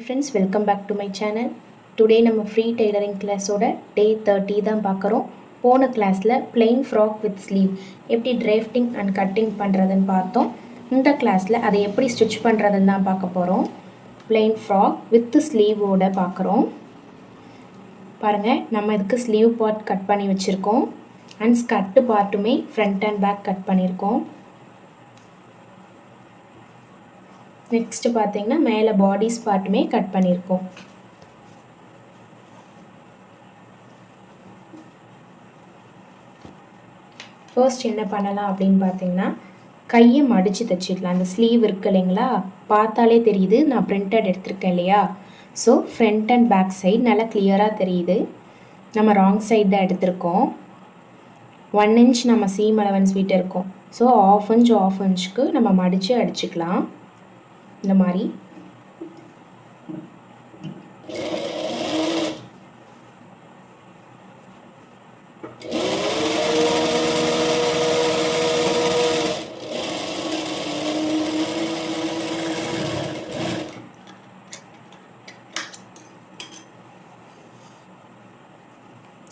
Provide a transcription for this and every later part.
friends, welcome back to my channel. Today நம்ம free tailoring கிளாஸோட டே 30 தான் பார்க்குறோம். போன கிளாஸில் plain frock with sleeve எப்படி drafting and cutting பண்ணுறதுன்னு பார்த்தோம். இந்த கிளாஸில் அதை எப்படி ஸ்டிச் பண்ணுறதுன்னு தான் பார்க்க போகிறோம். plain frock with sleeveோட பார்க்குறோம். பாருங்கள், நம்ம இதுக்கு ஸ்லீவ் பார்ட் கட் பண்ணி வச்சுருக்கோம் அண்ட் ஸ்கர்ட்டு பார்ட்டுமே ஃப்ரண்ட் அண்ட் பேக் கட் பண்ணியிருக்கோம். நெக்ஸ்ட் பார்த்தீங்கன்னா மேலே பாடிஸ் பார்ட்டுமே கட் பண்ணியிருக்கோம். ஃபர்ஸ்ட் என்ன பண்ணலாம் அப்படின்னு பார்த்தீங்கன்னா கையை மடித்து தைச்சிடலாம். அந்த ஸ்லீவ் இருக்கு இல்லைங்களா, பார்த்தாலே தெரியுது நான் பிரிண்டட் எடுத்திருக்கேன் இல்லையா. So front and back side நல்லா கிளியராக தெரியுது. நம்ம ராங் சைடு தான் எடுத்திருக்கோம். 1 இன்ச் நம்ம சீம் அலவன்ஸ் விட்டு இருக்கோம். ஸோ ஆஃப் இன்ச்சுக்கு நம்ம மடித்து அடிச்சுக்கலாம். இந்த மாதிரி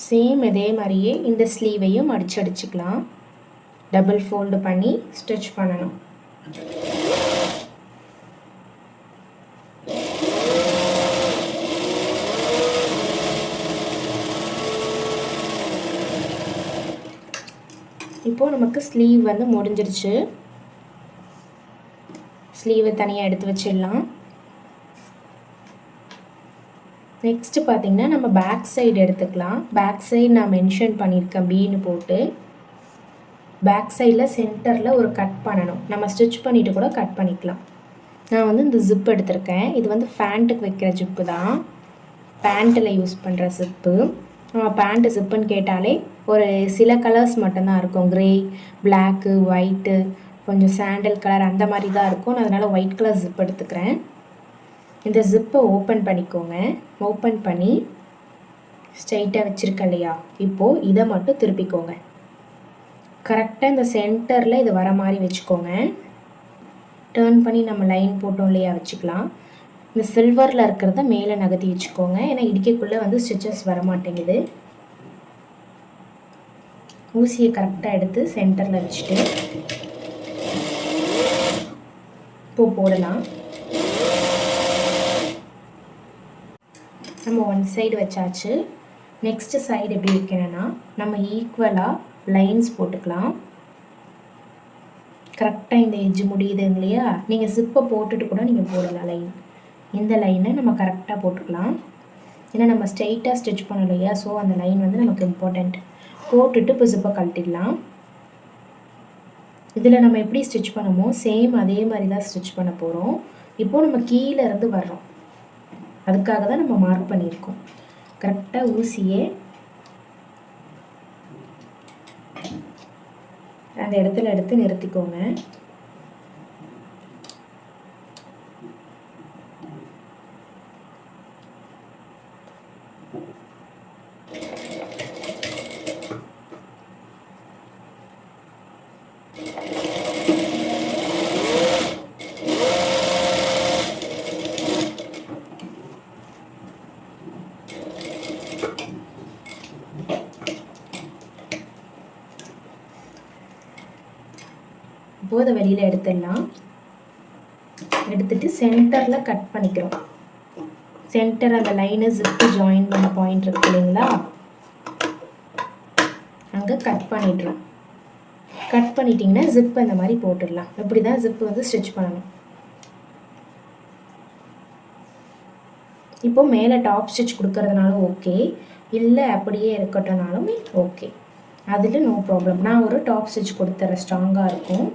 சேம் இதே மாதிரியே இந்த ஸ்லீவையும் அடிச்சுக்கலாம். டபுள் ஃபோல்டு பண்ணி ஸ்டிச் பண்ணணும். இப்போது நமக்கு ஸ்லீவ் வந்து முடிஞ்சிருச்சு. ஸ்லீவை தனியாக எடுத்து வச்சிடலாம். நெக்ஸ்ட்டு பார்த்திங்கன்னா நம்ம பேக் சைடு எடுத்துக்கலாம். பேக் சைடு நான் மென்ஷன் பண்ணியிருக்கேன் பீனு போட்டு. பேக் சைடில் சென்டரில் ஒரு கட் பண்ணணும். நம்ம ஸ்டிச் பண்ணிவிட்டு கூட கட் பண்ணிக்கலாம். நான் வந்து இந்த ஜிப் எடுத்திருக்கேன். இது வந்து பேண்ட்டுக்கு வைக்கிற ஜிப்பு தான், பேண்ட்டில் யூஸ் பண்ணுற ஜிப்பு. பேண்ட்டு ஜிப்புன்னு கேட்டாலே ஒரு சில கலர்ஸ் மட்டும்தான் இருக்கும். க்ரே, பிளாக்கு, ஒயிட்டு, கொஞ்சம் சாண்டல் கலர் அந்த மாதிரி தான் இருக்கும். நான் அதனால் ஒயிட் கலர் ஜிப் எடுத்துக்கிறேன். இந்த ஜிப்பை ஓப்பன் பண்ணிக்கோங்க. ஓப்பன் பண்ணி ஸ்ட்ரைட்டாக வச்சுருக்கேன் இல்லையா, இப்போது இதை மட்டும் திருப்பிக்கோங்க. கரெக்டாக இந்த சென்டரில் இது வர மாதிரி வச்சுக்கோங்க. டேர்ன் பண்ணி நம்ம லைன் போட்டோம் இல்லையா, வச்சுக்கலாம். இந்த சில்வரில் இருக்கிறத மேலே நகர்த்தி வச்சுக்கோங்க. ஏன்னா இடிக்கக்குள்ளே வந்து ஸ்டிச்சஸ் வர மாட்டேங்குது. ஊசியை கரெக்டாக எடுத்து சென்டரில் வச்சுட்டு இப்போ போடலாம். நம்ம ஒன் சைடு வச்சாச்சு. நெக்ஸ்ட்டு சைடு எப்படி வைக்கணும்னா நம்ம ஈக்குவலாக லைன்ஸ் போட்டுக்கலாம். கரெக்டாக இந்த எட்ஜ் முடியுதுங்க இல்லையா, நீங்கள் ஜிப்பை போட்டுட்டு கூட நீங்கள் போடலாம். லைன் இந்த லைனை நம்ம கரெக்டாக போட்டுக்கலாம். ஏன்னா நம்ம ஸ்ட்ரெயிட்டாக ஸ்டிச் பண்ணோம் இல்லையா, ஸோ அந்த லைன் வந்து நமக்கு இம்பார்ட்டண்ட். போட்டுட்டு இப்போ ஜிப்பை கழட்டிடலாம். இதில் நம்ம எப்படி ஸ்டிச் பண்ணமோ சேம் அதே மாதிரி தான் ஸ்டிச் பண்ண போகிறோம். இப்போது நம்ம கீழே இருந்து வர்றோம், அதுக்காக தான் நம்ம மார்க் பண்ணியிருக்கோம். கரெக்டாக ஊசியே அந்த இடத்துல எடுத்து நிறுத்திக்கோங்க. இப்போது அதை வெளியில் எடுத்துடலாம். எடுத்துட்டு சென்டரில் கட் பண்ணிக்கிறோம். சென்டர் அந்த லைனை ஜிப்பு ஜாயின் பண்ண பாயிண்ட் இருக்கு இல்லைங்களா, அங்கே கட் பண்ணிடுறோம். கட் பண்ணிட்டிங்கன்னா ஜிப்பு அந்த மாதிரி போட்டுடலாம். இப்படி தான் ஜிப்பு வந்து ஸ்டிச் பண்ணணும். இப்போது மேலே டாப் ஸ்டிச் கொடுக்கறதுனாலும் ஓகே, இல்லை அப்படியே இருக்கட்டும்னாலும் ஓகே, அதில் நோ ப்ராப்ளம். நான் ஒரு டாப் ஸ்டிச் கொடுத்துறேன், ஸ்ட்ராங்காக இருக்கும்.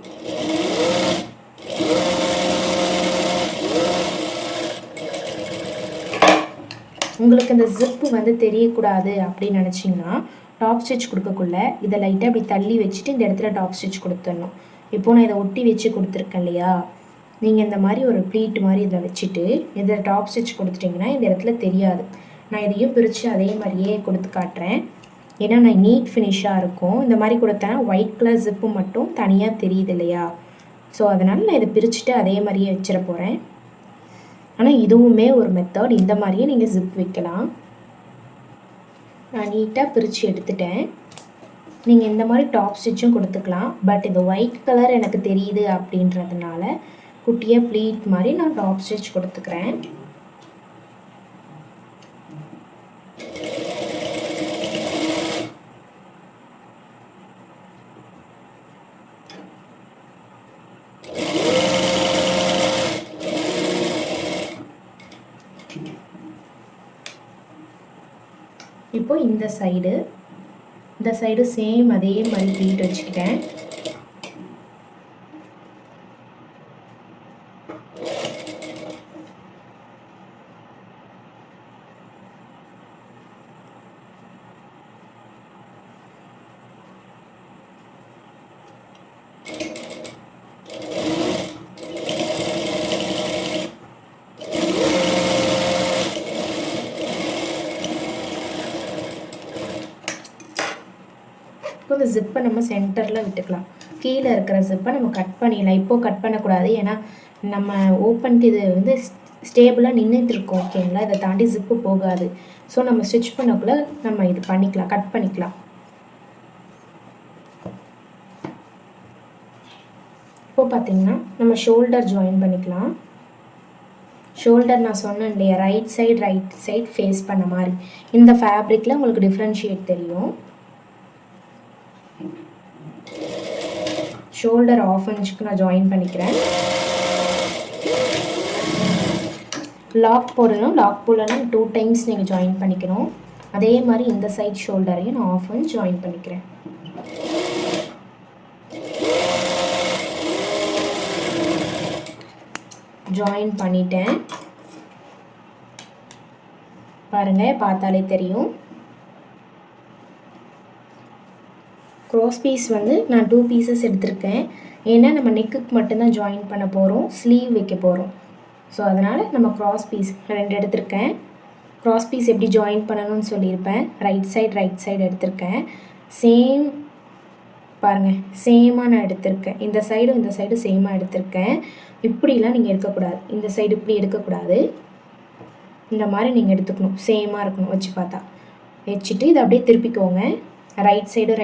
உங்களுக்கு இந்த ஜிப்பு வந்து தெரியக்கூடாது அப்படின்னு நினச்சிங்கன்னா டாப் ஸ்டிச் கொடுக்கக்குள்ள இதை லைட்டாக அப்படி தள்ளி வச்சுட்டு இந்த இடத்துல டாப் ஸ்டிச் கொடுத்துடணும். இப்போது நான் இதை ஒட்டி வச்சு கொடுத்துருக்கேன் இல்லையா, நீங்கள் இந்த மாதிரி ஒரு ப்ளீட் மாதிரி இதில் வச்சுட்டு இதில் டாப் ஸ்டிச் கொடுத்துட்டிங்கன்னா இந்த இடத்துல தெரியாது. நான் இதையும் பிரித்து அதே மாதிரியே கொடுத்து காட்டுறேன். ஏன்னா நான் நீட் ஃபினிஷாக இருக்கும். இந்த மாதிரி கொடுத்தேன்னா ஒயிட் கலர் ஜிப்பு மட்டும் தனியாக தெரியுது இல்லையா, ஸோ அதனால் நான் இதை பிரிச்சுட்டு அதே மாதிரியே வச்சிட போகிறேன். ஆனால் இதுவுமே ஒரு மெத்தட். இந்த மாதிரியே நீங்கள் ஜிப் வைக்கலாம். நான் நீட்டாக பிரித்து எடுத்துட்டேன். நீங்கள் இந்த மாதிரி டாப் ஸ்டிச்சும் கொடுத்துக்கலாம். பட் இந்த ஒயிட் கலர் எனக்கு தெரியுது அப்படின்றதுனால குட்டியாக ப்ளீட் மாதிரி நான் டாப் ஸ்டிச் கொடுத்துக்கிறேன். இப்போ இந்த சைடு சேம் அதே மாதிரி ப்ளீட் வச்சுக்கிட்டேன். இப்போ இந்த ஜிப்பை நம்ம சென்டரில் விட்டுக்கலாம். கீழே இருக்கிற ஜிப்பை நம்ம கட் பண்ணிடலாம். இப்போது கட் பண்ணக்கூடாது, ஏன்னா நம்ம ஓப்பனுக்கு இது வந்து ஸ்டேபிளாக நின்றுட்டுருக்கோம். ஓகேங்களா, இதை தாண்டி ஜிப்பு போகாது. ஸோ நம்ம ஸ்டிச் பண்ணக்குள்ளே நம்ம இது பண்ணிக்கலாம், கட் பண்ணிக்கலாம். இப்போது பார்த்திங்கன்னா நம்ம ஷோல்டர் ஜாயின் பண்ணிக்கலாம். ஷோல்டர் நான் சொன்னேன் இல்லையா, ரைட் சைட் ஃபேஸ் பண்ண மாதிரி. இந்த ஃபேப்ரிக்கில் உங்களுக்கு டிஃப்ரென்ஷியேட் தெரியும். ஷோல்டர் 1/2 இன்ச்சுக்கு நான் ஜாயின் பண்ணிக்கிறேன். லாக் போடணும். லாக் போடலன்னா 2 டைம்ஸ் நீங்கள் ஜாயின் பண்ணிக்கணும். அதே மாதிரி இந்த சைட் ஷோல்டரையும் நான் 1/2 இன்ச் ஜாயின் பண்ணிக்கிறேன். ஜாயின் பண்ணிட்டேன். பாருங்கள், பார்த்தாலே தெரியும். க்ராஸ் பீஸ் வந்து நான் 2 பீசஸ் எடுத்திருக்கேன். ஏன்னா நம்ம நெக்குக்கு மட்டும்தான் ஜாயின் பண்ண போகிறோம், ஸ்லீவ் வைக்க போகிறோம். ஸோ அதனால் நம்ம க்ராஸ் பீஸ் 2 எடுத்திருக்கேன். க்ராஸ் பீஸ் எப்படி ஜாயின் பண்ணணும்னு சொல்லியிருப்பேன். ரைட் சைடு எடுத்திருக்கேன். சேம் பாருங்கள், சேமாக நான் எடுத்திருக்கேன். இந்த சைடு சேமாக எடுத்திருக்கேன். இப்படிலாம் நீங்கள் எடுக்கக்கூடாது. இந்த சைடு இப்படி எடுக்கக்கூடாது. இந்த மாதிரி நீங்கள் எடுத்துக்கணும். சேமாக இருக்கணும் வச்சு பார்த்தா. வச்சுட்டு இதை அப்படியே திருப்பிக்கோங்க. ரைட் சைடு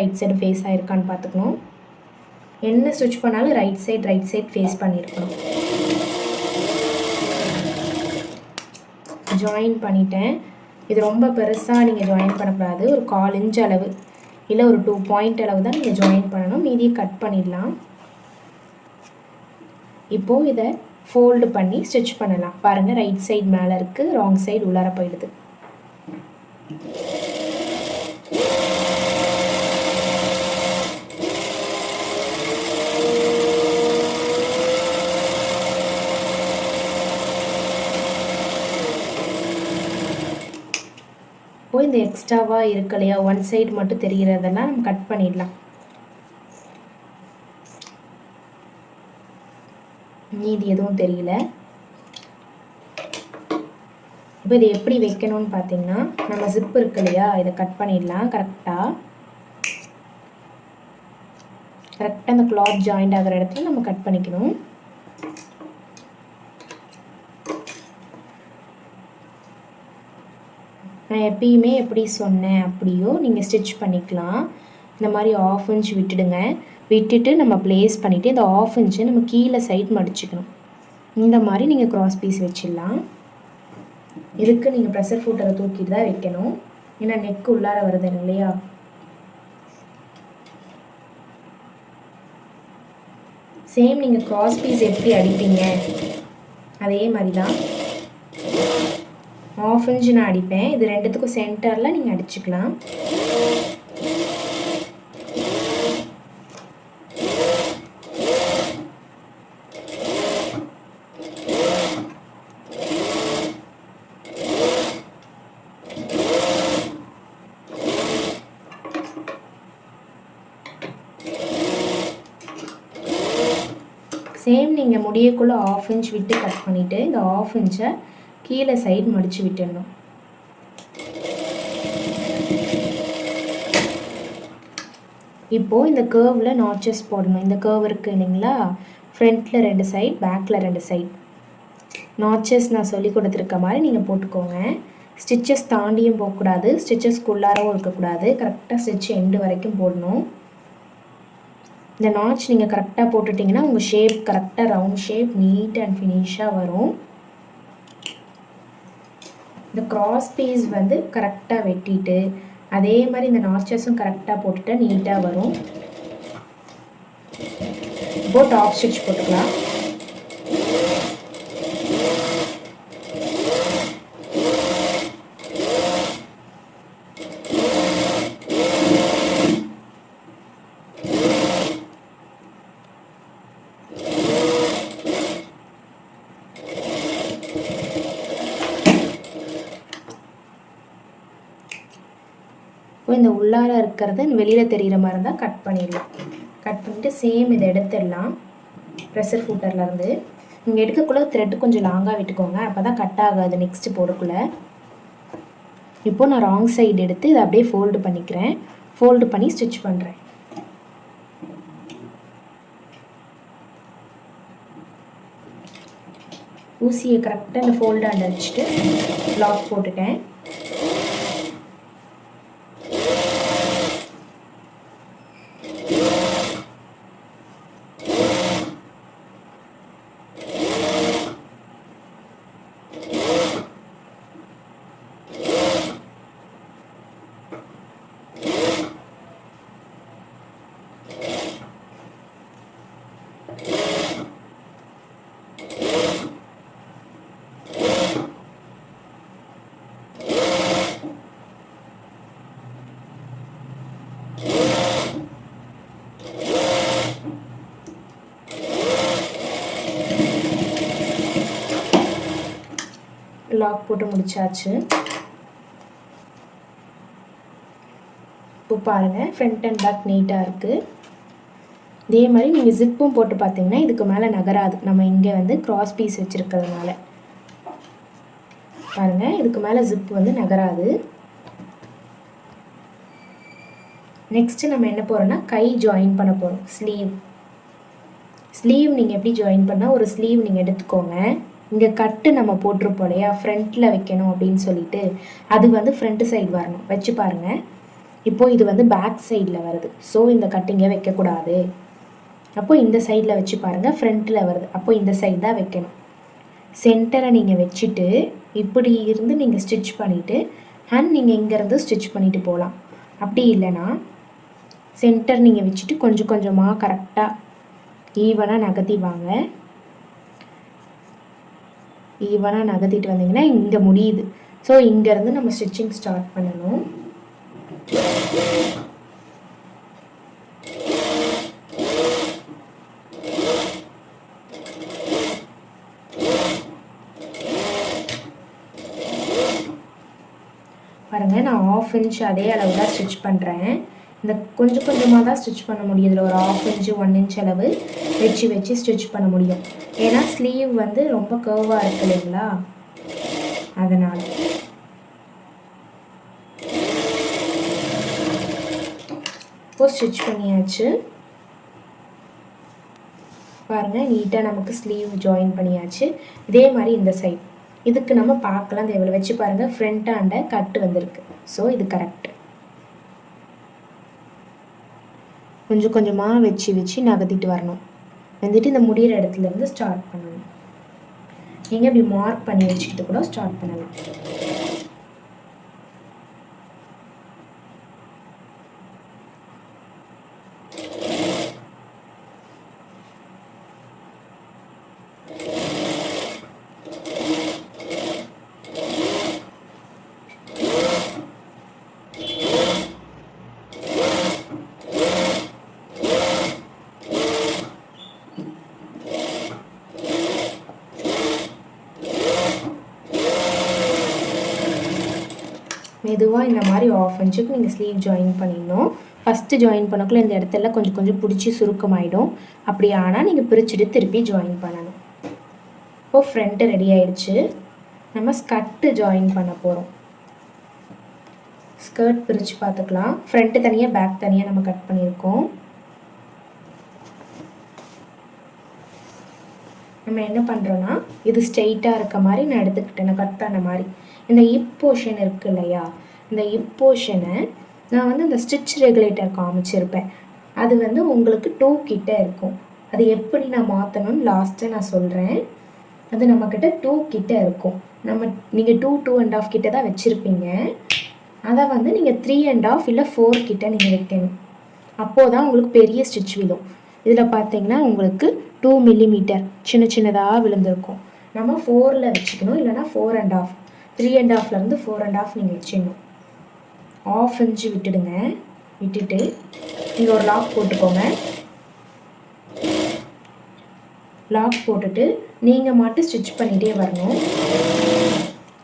ஃபேஸ் ஆகிருக்கான்னு பார்த்துக்கணும். என்ன ஸ்டிச் பண்ணாலும் ரைட் சைடு ஃபேஸ் பண்ணியிருக்கணும். ஜாயின் பண்ணிட்டேன். இது ரொம்ப பெருசாக நீங்கள் ஜாயின் பண்ணக்கூடாது. ஒரு 1/4 இன்ச் அளவு இல்லை ஒரு 2 பாயிண்ட் அளவு தான் நீங்கள் ஜாயின் பண்ணணும். மீதியை கட் பண்ணிடலாம். இப்போது இதை ஃபோல்டு பண்ணி ஸ்டிச் பண்ணலாம். பாருங்கள், ரைட் சைடு மேலே இருக்குது, ராங் சைடு உள்ளார போயிடுது. இப்போ இந்த எக்ஸ்ட்ராவாக இருக்கு இல்லையா, 1 சைடு மட்டும் தெரிகிறதெல்லாம் நம்ம கட் பண்ணிடலாம். மீதி எதுவும் தெரியல. இப்போ இது எப்படி வைக்கணும்னு பார்த்தீங்கன்னா, நம்ம ஜிப் இருக்கு இல்லையா, இதை கட் பண்ணிடலாம். கரெக்டாக அந்த கிளாத் ஜாயிண்ட் ஆகிற இடத்துல நம்ம கட் பண்ணிக்கணும். நான் எப்பயுமே எப்படி சொன்னேன் அப்படியோ நீங்கள் ஸ்டிச் பண்ணிக்கலாம். இந்த மாதிரி 1/2 இன்ச் விட்டுட்டு நம்ம ப்ளேஸ் பண்ணிவிட்டு இந்த 1/2 இன்ச்சை நம்ம கீழே சைட் மடிச்சுக்கணும். இந்த மாதிரி நீங்கள் க்ராஸ் பீஸ் வச்சிடலாம். இதுக்கு நீங்கள் ப்ரெஷர் ஃபுட்டரை தூக்கிட்டு தான் வைக்கணும், ஏன்னா நெக்கு உள்ளார வருது இல்லையா. சேம் நீங்கள் க்ராஸ் பீஸ் எப்படி அடிப்பீங்க அதே மாதிரி தான் 1/2 இன்ச் நான் அடிப்பேன். இது ரெண்டுத்துக்கும் சென்டரில் நீங்கள் அடிச்சுக்கலாம். சேம் நீங்கள் முடியக்குள்ளே 1/2 இன்ச் விட்டு கட் பண்ணிவிட்டு இந்த 1/2 இன்ச்சை கீழே சைடு மடித்து விட்டுடணும். இப்போது இந்த கேர்வில் நாச்சஸ் போடணும். இந்த கேர்வ் இருக்குது இல்லைங்களா, ஃப்ரண்ட்டில் 2 சைட், பேக்கில் 2 சைட். நாட்சஸ் நான் சொல்லி கொடுத்துருக்க மாதிரி நீங்கள் போட்டுக்கோங்க. ஸ்டிச்சஸ் தாண்டியும் போகக்கூடாது, ஸ்டிச்சஸ்க்குள்ளாரவும் இருக்கக்கூடாது. கரெக்டாக ஸ்டிச் எண்டு வரைக்கும் போடணும். இந்த நாட்ச் நீங்கள் கரெக்டாக போட்டுட்டிங்கன்னா உங்கள் ஷேப் கரெக்டாக ரவுண்ட் ஷேப் நீட் அண்ட் ஃபினிஷாக வரும். இந்த கிராஸ் பீஸ் வந்து கரெக்டாக வெட்டிட்டு அதே மாதிரி இந்த நாட்சஸும் கரெக்டாக போட்டுட்டா நீட்டாக வரும். இப்போ டாப் ஸ்டிச் போட்டுக்கலாம். இந்த உள்ளார இருக்கிறத வெளியில் தெரிகிற மாதிரி இருந்தால் கட் பண்ணிடலாம். கட் பண்ணிவிட்டு சேம் இதை எடுத்துடலாம் ப்ரெஷர் ஃபுட்டர்லேருந்து. நீங்கள் எடுக்கக்குள்ள த்ரெட் கொஞ்சம் லாங்காக விட்டுக்கோங்க, அப்போ தான் கட் ஆகாது நெக்ஸ்ட்டு போடக்குள்ள. இப்போது நான் ராங் சைடு எடுத்து இதை அப்படியே ஃபோல்டு பண்ணிக்கிறேன். ஃபோல்டு பண்ணி ஸ்டிச் பண்ணுறேன். ஊசியை கரெக்டாக இந்த ஃபோல்டாண்ட வச்சுட்டு லாக் போட்டுட்டேன். லாக் போட்டு முடிச்சாச்சு. இப்போ பாருங்கள் ஃப்ரண்ட் அண்ட் பேக் நீட்டாக இருக்குது. இதே மாதிரி நீங்கள் ஜிப்பும் போட்டு பார்த்தீங்கன்னா இதுக்கு மேலே நகராது. நம்ம இங்கே வந்து கிராஸ் பீஸ் வச்சுருக்கிறதுனால பாருங்கள் இதுக்கு மேலே ஜிப் வந்து நகராது. நெக்ஸ்ட்டு நம்ம என்ன போகிறோன்னா கை ஜாயின் பண்ண போகிறோம். ஸ்லீவ் நீங்கள் எப்படி ஜாயின் பண்ணால் ஒரு ஸ்லீவ் நீங்கள் எடுத்துக்கோங்க. இங்கே கட்டு நம்ம போட்டிருப்போம் இல்லையா, ஃப்ரண்ட்டில் வைக்கணும் அப்படின்னு சொல்லிட்டு, அது வந்து ஃப்ரண்ட்டு சைடு வரணும். வச்சு பாருங்கள். இப்போது இது வந்து பேக் சைடில் வருது, ஸோ இந்த கட்டிங்கை வைக்கக்கூடாது. அப்போது இந்த சைடில் வச்சு பாருங்கள், ஃப்ரண்ட்டில் வருது, அப்போது இந்த சைடு தான் வைக்கணும். சென்டரை நீங்கள் வச்சுட்டு இப்படி இருந்து நீங்கள் ஸ்டிச் பண்ணிவிட்டு ஹேண்ட் நீங்கள் இங்கேருந்து ஸ்டிச் பண்ணிவிட்டு போகலாம். அப்படி இல்லைன்னா சென்டர் நீங்கள் வச்சுட்டு கொஞ்சம் கொஞ்சமாக கரெக்டாக ஈவனாக நகர்த்தி வாங்க. ஈவனாக நகர்த்திட்டு வந்தீங்கன்னா இங்கே முடியுது. ஸோ இங்கேருந்து நம்ம ஸ்டிச்சிங் ஸ்டார்ட் பண்ணணும். பாருங்கள் நான் 1/2 இன்ச் அதே அளவு தான் ஸ்டிச் பண்ணுறேன். இந்த கொஞ்சம் கொஞ்சமாக தான் ஸ்டிச் பண்ண முடியும். இதில் ஒரு 1/2 இன்ச்சு 1 இன்ச் அளவு வச்சு ஸ்டிச் பண்ண முடியும். ஏன்னா ஸ்லீவ் வந்து ரொம்ப கர்வாக இருக்கு இல்லைங்களா, அதனால். இப்போ ஸ்டிச் பண்ணியாச்சு. பாருங்கள் நீட்டாக நமக்கு ஸ்லீவ் ஜாயின் பண்ணியாச்சு. இதே மாதிரி இந்த சைட் இதுக்கு நம்ம பார்க்கலாம் தேவையில்லை. வச்சு பாருங்கள் ஃப்ரண்ட்டாண்ட கட்டு வந்திருக்கு. ஸோ இது கரெக்ட். கொஞ்சம் கொஞ்சமாக வச்சு நகர்த்திட்டு வரணும். வந்துட்டு இந்த முடிகிற இடத்துலேருந்து ஸ்டார்ட் பண்ணணும். நீங்கள் இப்படி மார்க் பண்ணி வச்சுக்கிட்டு கூட ஸ்டார்ட் பண்ணலாம். மெதுவாக இந்த மாதிரி 1/2 இன்ச்சுக்கு நீங்கள் ஸ்லீவ் ஜாயின் பண்ணிடணும். ஃபஸ்ட்டு ஜாயின் பண்ணக்குள்ள இந்த இடத்துல கொஞ்சம் கொஞ்சம் பிடிச்சி சுருக்கமாயிடும். அப்படி ஆனால் நீங்கள் பிரிச்சுட்டு திருப்பி ஜாயின் பண்ணணும். இப்போது ஃப்ரண்ட்டு ரெடி ஆயிடுச்சு. நம்ம ஸ்கர்ட்டு ஜாயின் பண்ண போகிறோம். ஸ்கர்ட் பிரித்து பார்த்துக்கலாம். ஃப்ரண்ட்டு தனியாக பேக் தனியாக நம்ம கட் பண்ணியிருக்கோம். நம்ம என்ன பண்ணுறோன்னா இது ஸ்ட்ரெயிட்டாக இருக்க மாதிரி நான் எடுத்துக்கிட்டேன், நான் கட் பண்ண மாதிரி. இந்த ஹிப் போர்ஷன் இருக்குது இல்லையா, இந்த ஹிப் போர்ஷனை நான் வந்து இந்த ஸ்டிச் ரெகுலேட்டர் காமிச்சிருப்பேன். அது வந்து உங்களுக்கு 2 கிட்ட இருக்கும். அது எப்படி நான் மாற்றணும்னு லாஸ்ட்டாக நான் சொல்கிறேன். அது நம்மக்கிட்ட 2 கிட்ட இருக்கும். நீங்கள் 2.5 கிட்ட தான் வச்சுருப்பீங்க. அதை வந்து நீங்கள் 3.5 இல்லை 4 கிட்ட நீங்கள் வைக்கணும். அப்போது தான் உங்களுக்கு பெரிய ஸ்டிச் விழும். இதில் பார்த்தீங்கன்னா உங்களுக்கு 2 மில்லிமீட்டர் சின்ன சின்னதாக விழுந்திருக்கும். நம்ம 4ல் வச்சுக்கணும், இல்லைனா 4.5, 3.5லேருந்து 4.5 நீங்கள் வச்சிடணும். 1/2 இன்ச்சு விட்டுடுங்க. விட்டுட்டு நீங்கள் ஒரு லாக் போட்டுக்கோங்க. லாக் போட்டுட்டு நீங்கள் மட்டும் ஸ்டிச் பண்ணிகிட்டே வரணும்.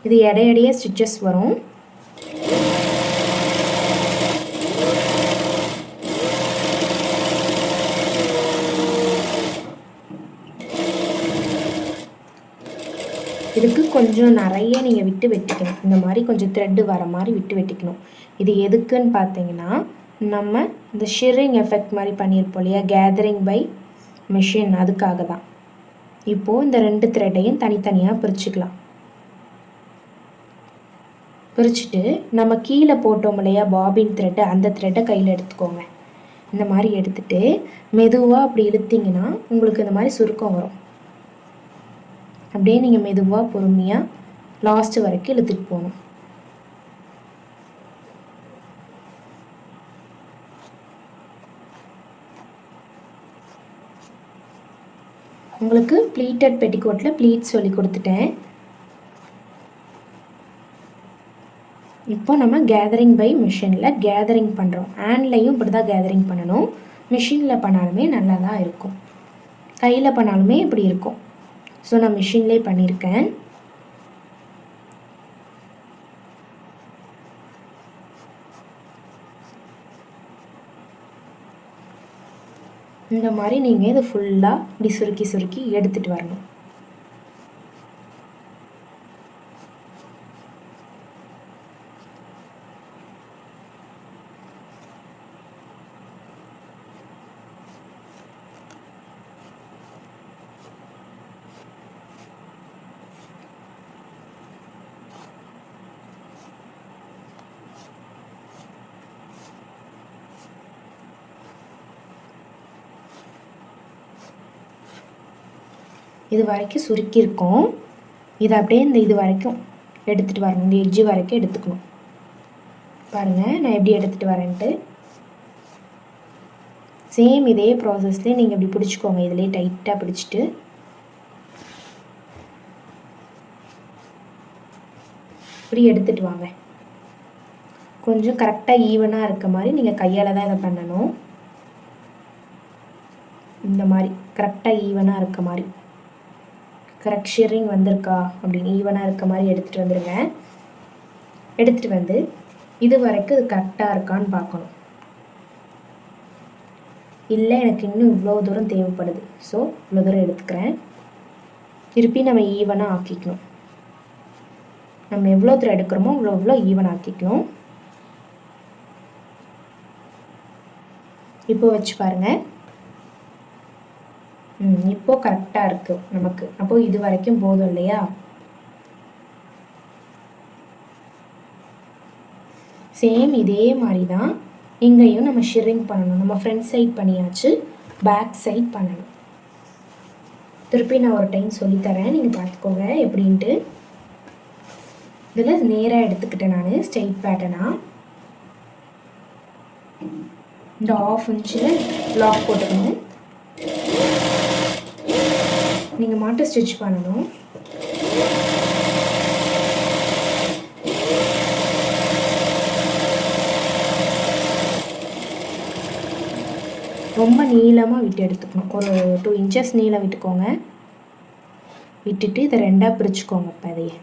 இது இடையிடையே ஸ்டிச்சஸ் வரும். இதுக்கு கொஞ்சம் நிறைய நீங்கள் விட்டு வெட்டிக்கணும். இந்த மாதிரி கொஞ்சம் த்ரெட்டு வர மாதிரி விட்டு வெட்டிக்கணும். இது எதுக்குன்னு பார்த்தீங்கன்னா, நம்ம இந்த ஷிரிங் எஃபெக்ட் மாதிரி பண்ணியிருப்போம் இல்லையா, கேதரிங் பை மிஷின், அதுக்காக தான். இப்போது இந்த 2 த்ரெட்டையும் தனித்தனியாக பிரிச்சுக்கலாம். பிரிச்சுட்டு நம்ம கீழே போட்டோம் இல்லையா பாபின் த்ரெட்டை, அந்த த்ரெட்டை கையில் எடுத்துக்கோங்க. இந்த மாதிரி எடுத்துகிட்டு மெதுவாக அப்படி இழுத்திங்கன்னா உங்களுக்கு இந்த மாதிரி சுருக்கம் வரும். அப்படியே நீங்கள் மெதுவாக பொறுமையாக லாஸ்ட்டு வரைக்கும் இழுத்துட்டு போகணும். உங்களுக்கு ப்ளீட்டட் பெட்டிகோட்டில் ப்ளீட் சொல்லி கொடுத்துட்டேன். இப்போ நம்ம கேதரிங் பை மிஷினில் கேதரிங் பண்ணுறோம். ஹேண்ட்லையும் இப்படி தான் கேதரிங் பண்ணணும். மிஷினில் பண்ணாலுமே நல்லா தான் இருக்கும், கையில் பண்ணாலுமே இப்படி இருக்கும். ஸோ நான் மிஷின்லேயே பண்ணியிருக்கேன். இந்த மாதிரி நீங்கள் இது ஃபுல்லாக இப்படி சுருக்கி சுருக்கி எடுத்துகிட்டு வரணும். இது வரைக்கும் சுருக்கியிருக்கோம். இதை அப்படியே இந்த இது வரைக்கும் எடுத்துகிட்டு வரணும், இந்த எட்ஜு வரைக்கும் எடுத்துக்கணும். பாருங்கள் நான் எப்படி எடுத்துகிட்டு வரேன்ட்டு. சேம் இதே ப்ராசஸ்லேயே நீங்கள் இப்படி பிடிச்சிக்கோங்க. இதிலே டைட்டாக பிடிச்சிட்டு இப்படி எடுத்துகிட்டு வாங்க. கொஞ்சம் கரெக்டாக ஈவனாக இருக்க மாதிரி நீங்கள் கையால் தான் இதை பண்ணணும். இந்த மாதிரி கரெக்டாக ஈவனாக இருக்க மாதிரி, கரெக்ட் ஷியரிங் வந்திருக்கா அப்படின்னு ஈவனாக இருக்க மாதிரி எடுத்துகிட்டு வந்துடுங்க. எடுத்துகிட்டு வந்து இது வரைக்கும் இது கரெக்டாக இருக்கான்னு பார்க்கணும். இல்லை எனக்கு இன்னும் இவ்வளோ தூரம் தேவைப்படுது, ஸோ இவ்வளோ தூரம் எடுத்துக்கிறேன். திருப்பி நம்ம ஈவனாக ஆக்கிக்கணும். நம்ம எவ்வளோ தூரம் எடுக்கிறோமோ இவ்வளோ ஈவன் ஆக்கிக்கணும். இப்போ வச்சு பாருங்கள். இப்போது கரெக்டாக இருக்குது நமக்கு. அப்போது இது வரைக்கும் போதும் இல்லையா. சேம் இதே மாதிரி தான் இங்கேயும் நம்ம ஷிரிங் பண்ணணும். நம்ம ஃப்ரண்ட் சைட் பண்ணியாச்சு, பேக் சைட் பண்ணணும். திருப்பி நான் ஒரு டைம் சொல்லித்தரேன், நீங்கள் பார்த்துக்கோங்க எப்படின்ட்டு. இதில் நேராக எடுத்துக்கிட்டேன் நான் ஸ்ட்ரெயிட் பேட்டர்னாக. இந்த 1/2 இன்ச்சில் லாக் போட்டுக்கணும். நீங்கள் மாட்டு ஸ்டிச் பண்ணணும். ரொம்ப நீளமாக விட்டு எடுத்துக்கணும். ஒரு 2 இன்ச்சஸ் நீளம் விட்டுக்கோங்க. விட்டுட்டு இதை 2ஆக பிரிச்சுக்கோங்க. இப்போ அதையே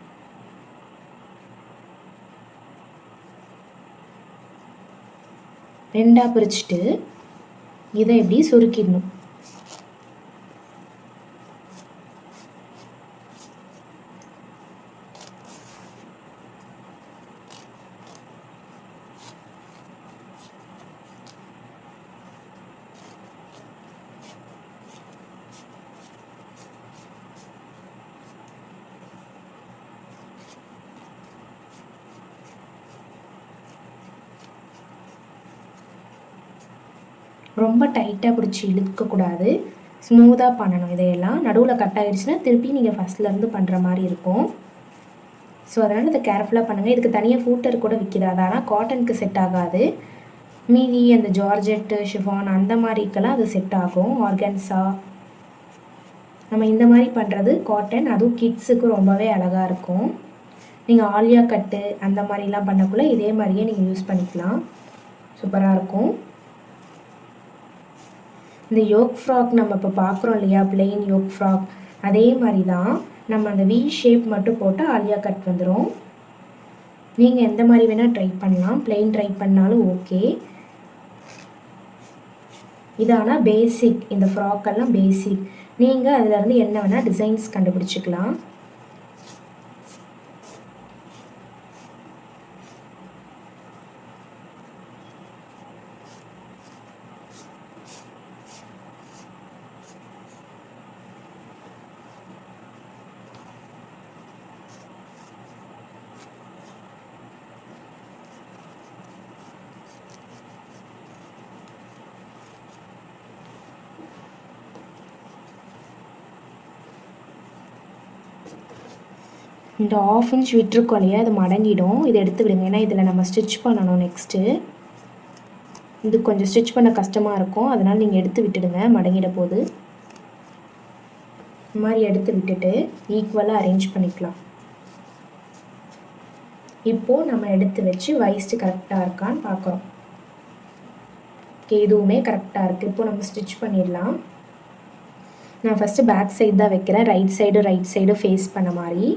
ரெண்டாக பிரிச்சுட்டு இதை எப்படி சுருக்கிடணும். ரொம்ப டைட்டாக பிடிச்சி இழுக்கக்கூடாது, ஸ்மூத்தாக பண்ணணும். இதையெல்லாம் நடுவில் கட் ஆகிடுச்சுன்னா திருப்பி நீங்கள் ஃபஸ்ட்லேருந்து பண்ணுற மாதிரி இருக்கும். ஸோ அதனால் இதை கேர்ஃபுல்லாக பண்ணுங்கள். இதுக்கு தனியாக ஃபூட்டர் கூட விற்கிது, அது ஆனால் காட்டனுக்கு செட் ஆகாது. மீதி அந்த ஜார்ஜெட்டு, ஷிஃபான் அந்த மாதிரிக்கெல்லாம் அது செட் ஆகும். ஆர்கன்ஸா நம்ம இந்த மாதிரி பண்ணுறது காட்டன், அதுவும் கிட்ஸுக்கு ரொம்பவே அழகாக இருக்கும். நீங்கள் ஆலியா கட்டு அந்த மாதிரிலாம் பண்ணக்குள்ளே இதே மாதிரியே நீங்கள் யூஸ் பண்ணிக்கலாம், சூப்பராக இருக்கும். இந்த யோக் ஃப்ராக் நம்ம இப்போ பார்க்குறோம் இல்லையா, பிளெயின் யோக் ஃப்ராக், அதே மாதிரி தான் நம்ம அந்த வி ஷேப் மட்டும் போட்டு ஆலியா கட் வந்துடும். நீங்கள் எந்த மாதிரி வேணால் ட்ரை பண்ணலாம், பிளெயின் ட்ரை பண்ணாலும் ஓகே. இதானா பேசிக், இந்த ஃப்ராக்கெல்லாம் பேசிக். நீங்கள் அதிலேருந்து என்ன வேணால் டிசைன்ஸ் கண்டுபிடிச்சிக்கலாம். இந்த 1/2 இன்ச் விட்டுருக்கோம் இல்லையா, அது மடங்கிடும். இதை எடுத்து விடுங்க, ஏன்னா இதில் நம்ம ஸ்டிச் பண்ணணும் நெக்ஸ்ட்டு. இது கொஞ்சம் ஸ்டிச் பண்ண கஷ்டமாக இருக்கும், அதனால் நீங்கள் எடுத்து விட்டுடுங்க, மடங்கிட போது. இந்த மாதிரி எடுத்து விட்டுட்டு ஈக்குவலாக அரேஞ்ச் பண்ணிக்கலாம். இப்போது நம்ம எடுத்து வச்சு வைஸ்ட்டு கரெக்டாக இருக்கான்னு பார்க்குறோம். ஓகே, இதுவுமே கரெக்டாக இருக்குது. இப்போது நம்ம ஸ்டிச் பண்ணிடலாம். நான் ஃபஸ்ட்டு பேக் சைடு தான் வைக்கிறேன், ரைட் சைடு ஃபேஸ் பண்ண மாதிரி.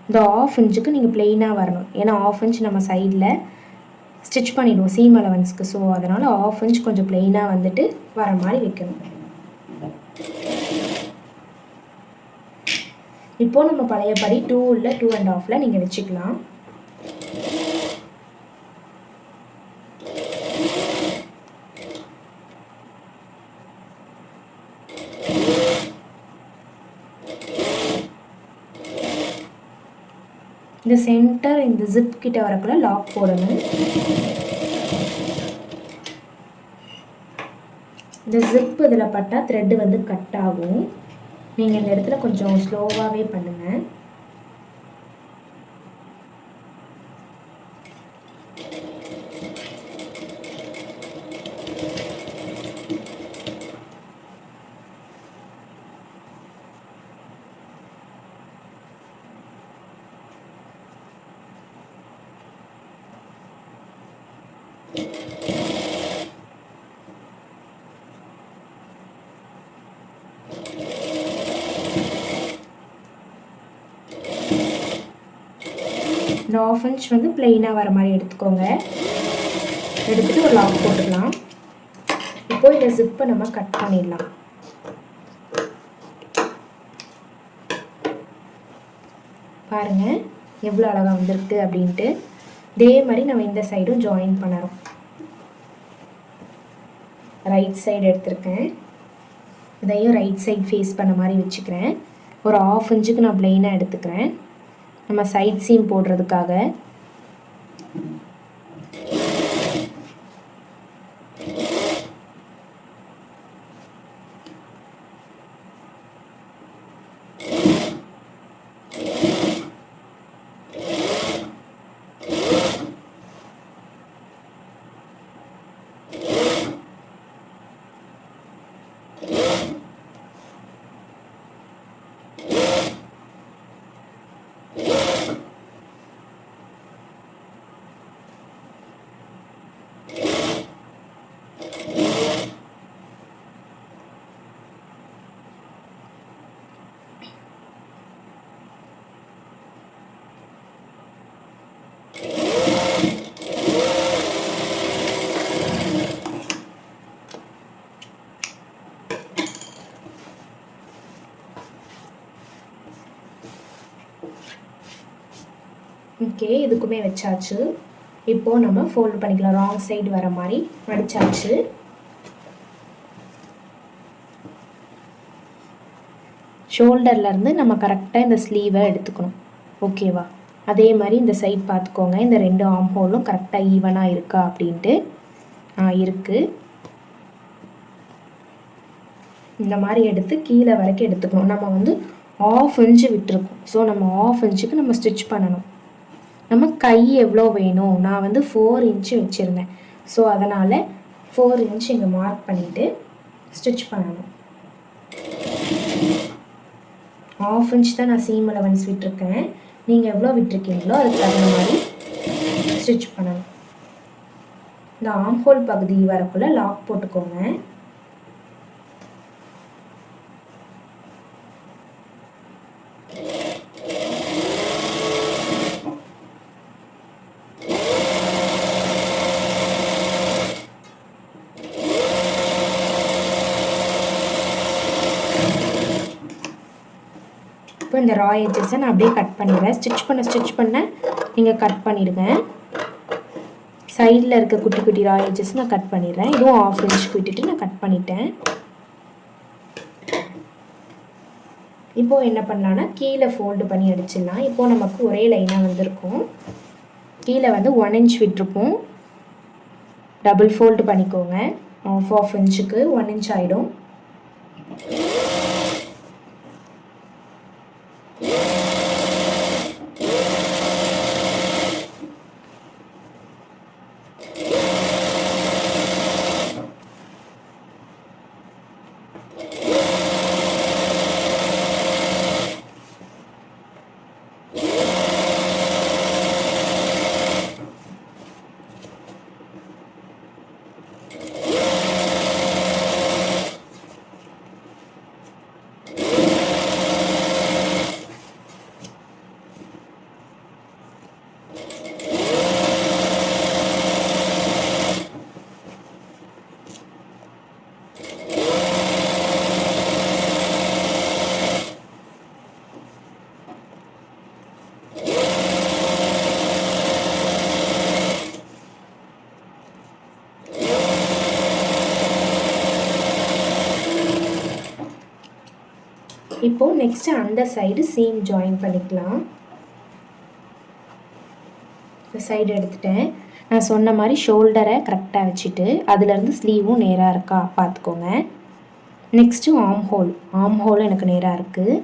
இந்த 1/2 இன்ச்சுக்கு நீங்கள் பிளெயினாக வரணும், ஏன்னா 1/2 இன்ச் நம்ம சைடில் ஸ்டிச் பண்ணிவிடுவோம் சீம் அலவன்ஸ்க்கு. ஸோ அதனால் 1/2 இன்ச் கொஞ்சம் பிளெயினாக வந்துட்டு வர மாதிரி வைக்கணும். இப்போது நம்ம பழையபடி 2 இல்லை 2.5 நீங்கள் வச்சுக்கலாம். இந்த சென்டர் இந்த ஜிப் கிட்ட வரக்குள்ள லாக் போடணும். இந்த ஜிப் இதில் பட்டால் த்ரெட்டு வந்து கட் ஆகும். நீங்கள் இந்த இடத்துல கொஞ்சம் ஸ்லோவாகவே பண்ணுங்கள். இந்த 1/2 இன்ச் வந்து பிளெயினாக வர மாதிரி எடுத்துக்கோங்க. எடுத்துகிட்டு ஒரு லாக் போட்டுக்கலாம். இப்போது இந்த ஜிப்பை நம்ம கட் பண்ணிடலாம். பாருங்கள் எவ்வளோ அழகாக வந்திருக்கு அப்படின்ட்டு. இதே மாதிரி நம்ம இந்த சைடும் ஜாயின் பண்ணணும். ரைட் சைடு எடுத்திருக்கேன், இதையும் ரைட் சைடு ஃபேஸ் பண்ண மாதிரி வச்சுக்கிறேன். ஒரு 1/2 இன்ச்சுக்கு நான் பிளெயினாக எடுத்துக்கிறேன், நம்ம சைட் சீம் போடுறதுக்காக. ஓகே, இதுக்குமே வச்சாச்சு. இப்போது நம்ம ஃபோல்டு பண்ணிக்கலாம். ராங் சைடு வர மாதிரி மடிச்சாச்சு. ஷோல்டர்லேருந்து நம்ம கரெக்டாக இந்த ஸ்லீவை எடுத்துக்கணும், ஓகேவா? அதே மாதிரி இந்த சைட் பார்த்துக்கோங்க, இந்த 2 ஆர்ம் ஹோலும் கரெக்டாக ஈவனாக இருக்கா அப்படின்ட்டு. இருக்குது. இந்த மாதிரி எடுத்து கீழே வரைக்கும் எடுத்துக்கணும். நம்ம வந்து 1/2 இன்ச்சு விட்டுருக்கோம். ஸோ நம்ம 1/2 இன்ச்சுக்கு நம்ம ஸ்டிச் பண்ணணும். நம்ம கை எவ்வளோ வேணும், நான் வந்து 4 இன்ச்சு வச்சுருந்தேன். ஸோ அதனால் 4 இன்ச் இங்கே மார்க் பண்ணிவிட்டு ஸ்டிச் பண்ணணும். 1/2 இன்ச் தான் நான் சீம் அலவன்ஸ் விட்டுருக்கேன். நீங்கள் எவ்வளோ விட்டுருக்கீங்களோ அதுக்கு தகுந்த மாதிரி ஸ்டிச் பண்ணணும். இந்த ஆம்ஹோல் பகுதி வரக்குள்ளே லாக் போட்டுக்கோங்க. இப்போ இந்த ரா எட்ஜஸை நான் அப்படியே கட் பண்ணிடுறேன். ஸ்டிச் பண்ண நீங்கள் கட் பண்ணிடுங்க. சைடில் இருக்க குட்டி குட்டி ரா எட்ஜஸ் நான் கட் பண்ணிடுறேன். இதுவும் 1/2 இன்ச்சுக்கு விட்டுட்டு நான் கட் பண்ணிட்டேன். இப்போது என்ன பண்ணலான்னா கீழே ஃபோல்டு பண்ணி அடிச்சிடலாம். இப்போது நமக்கு ஒரே லைனாக வந்திருக்கும். கீழே வந்து 1 இன்ச் விட்டுருப்போம். டபுள் ஃபோல்டு பண்ணிக்கோங்க. 1/2 இன்ச்சுக்கு 1 இன்ச் ஆகிடும். இப்போது நெக்ஸ்ட்டு அந்த சைடு சீம் ஜாயின் பண்ணிக்கலாம். இந்த சைடு எடுத்துட்டேன். நான் சொன்ன மாதிரி ஷோல்டரை கரெக்டாக வச்சுட்டு அதுலேருந்து ஸ்லீவும் நேராக இருக்கா பார்த்துக்கோங்க. நெக்ஸ்ட்டு ஆம் ஹோல் எனக்கு நேராக இருக்குது.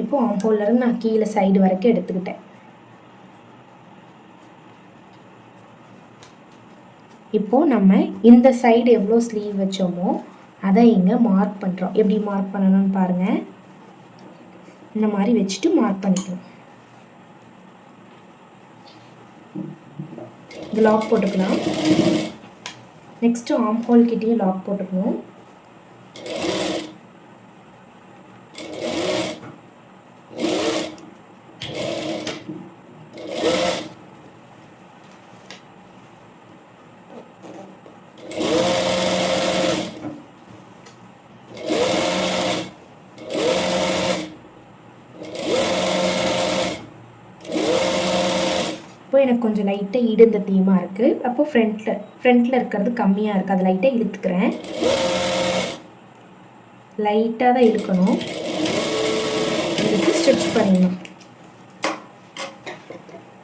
இப்போது ஆம் ஹோல்லேருந்து நான் கீழே சைடு வரைக்கும் எடுத்துக்கிட்டேன். இப்போது நம்ம இந்த சைடு எவ்வளோ ஸ்லீவ் வச்சோமோ அதை இங்கே மார்க் பண்ணுறோம். எப்படி மார்க் பண்ணணும்னு பாருங்கள். இந்த மாதிரி வச்சுட்டு மார்க் பண்ணிக்கணும். இது லாக் போட்டுக்கலாம். நெக்ஸ்ட்டு ஆம் ஹோல் கிட்டேயும் லாக் போட்டுக்கணும். இப்போ எனக்கு கொஞ்சம் லைட்டாக இடுந்த தீமாக இருக்குது. அப்போது ஃப்ரண்ட்டில் இருக்கிறது கம்மியாக இருக்குது. அதை லைட்டாக இழுத்துக்கிறேன். லைட்டாக தான் இழுக்கணும். இழுத்து ஸ்டிச் பண்ணிடணும்.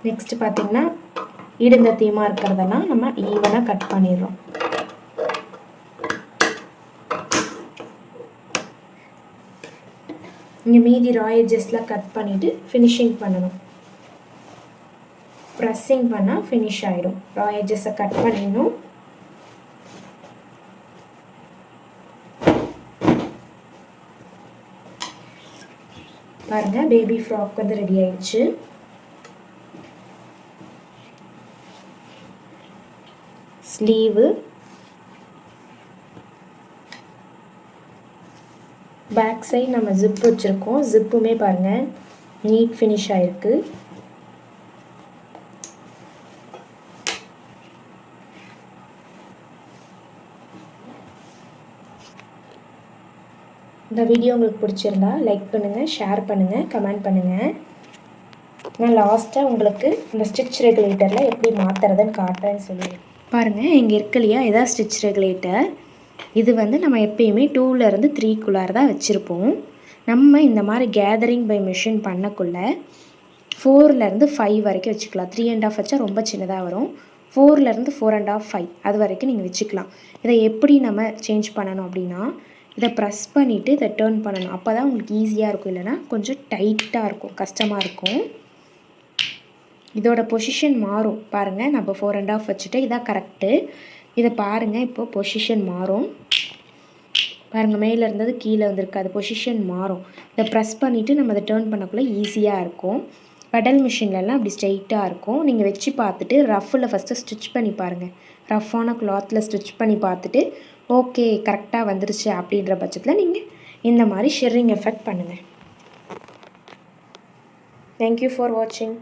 நெக்ஸ்ட்டு பார்த்திங்கன்னா இடுந்த தீமாக இருக்கிறதெல்லாம் நம்ம ஈவனாக கட் பண்ணிடுறோம். இங்கே மீதி ரா எட்ஜஸ்லாம் கட் பண்ணிவிட்டு ஃபினிஷிங் பண்ணணும். ப்ரெஸ்ஸிங் பண்ணால் ஃபினிஷ் ஆகிடும். ரா எட்ஜஸை கட் பண்ணிடணும். பாருங்கள், பேபி ஃப்ராக் வந்து ரெடி ஆயிடுச்சு. ஸ்லீவு, பேக் சைடு நம்ம ஜிப் வச்சுருக்கோம். ஜிப்புமே பாருங்கள் நீட் ஃபினிஷ் ஆகிருக்கு. இந்த வீடியோ உங்களுக்கு பிடிச்சிருந்தா லைக் பண்ணுங்கள், ஷேர் பண்ணுங்கள், கமெண்ட் பண்ணுங்கள். நான் லாஸ்ட்டாக உங்களுக்கு இந்த ஸ்டிச் ரெகுலேட்டரில் எப்படி மாற்றுறதுன்னு காட்டுறேன்னு சொல்லி பாருங்கள். இங்கே இருக்கு இல்லையா, இதான் ஸ்டிச் ரெகுலேட்டர். இது வந்து நம்ம எப்பயுமே 2லேருந்து 3 தான் வச்சுருப்போம். நம்ம இந்த மாதிரி கேதரிங் பை மிஷின் பண்ணக்குள்ளே 4லேருந்து 5 வரைக்கும் வச்சுக்கலாம். 3.5 வச்சா ரொம்ப சின்னதாக வரும். 4லேருந்து 4.5 5 அது வரைக்கும் நீங்கள் வச்சுக்கலாம். இதை எப்படி நம்ம சேஞ்ச் பண்ணணும் அப்படின்னா, இதை ப்ரெஸ் பண்ணிவிட்டு இதை டேர்ன் பண்ணணும். அப்போ தான் உங்களுக்கு ஈஸியாக இருக்கும், இல்லைனா கொஞ்சம் டைட்டாக இருக்கும், கஷ்டமாக இருக்கும். இதோட பொசிஷன் மாறும் பாருங்கள். நம்ம 4.5 வச்சுட்டு இதான் கரெக்டு. இதை பாருங்கள், இப்போது பொசிஷன் மாறும் பாருங்கள். மேலே இருந்தது கீழே வந்திருக்கு, அது பொசிஷன் மாறும். இதை ப்ரெஸ் பண்ணிவிட்டு நம்ம அதை டேர்ன் பண்ணக்குள்ளே ஈஸியாக இருக்கும். பெடல் மிஷின்லலாம் அப்படி ஸ்ட்ரைட்டாக இருக்கும். நீங்கள் வச்சு பார்த்துட்டு ரஃப்பில் ஃபஸ்ட்டு ஸ்டிச் பண்ணி பாருங்கள். ரஃப்பான கிளாத்தில் ஸ்டிச் பண்ணி பார்த்துட்டு ஓகே கரெக்டாக வந்துருச்சு அப்படின்ற பட்சத்தில் நீங்கள் இந்த மாதிரி ஷிர்ரிங் எஃபெக்ட் பண்ணுங்கள். தேங்க்யூ ஃபார் வாட்சிங்.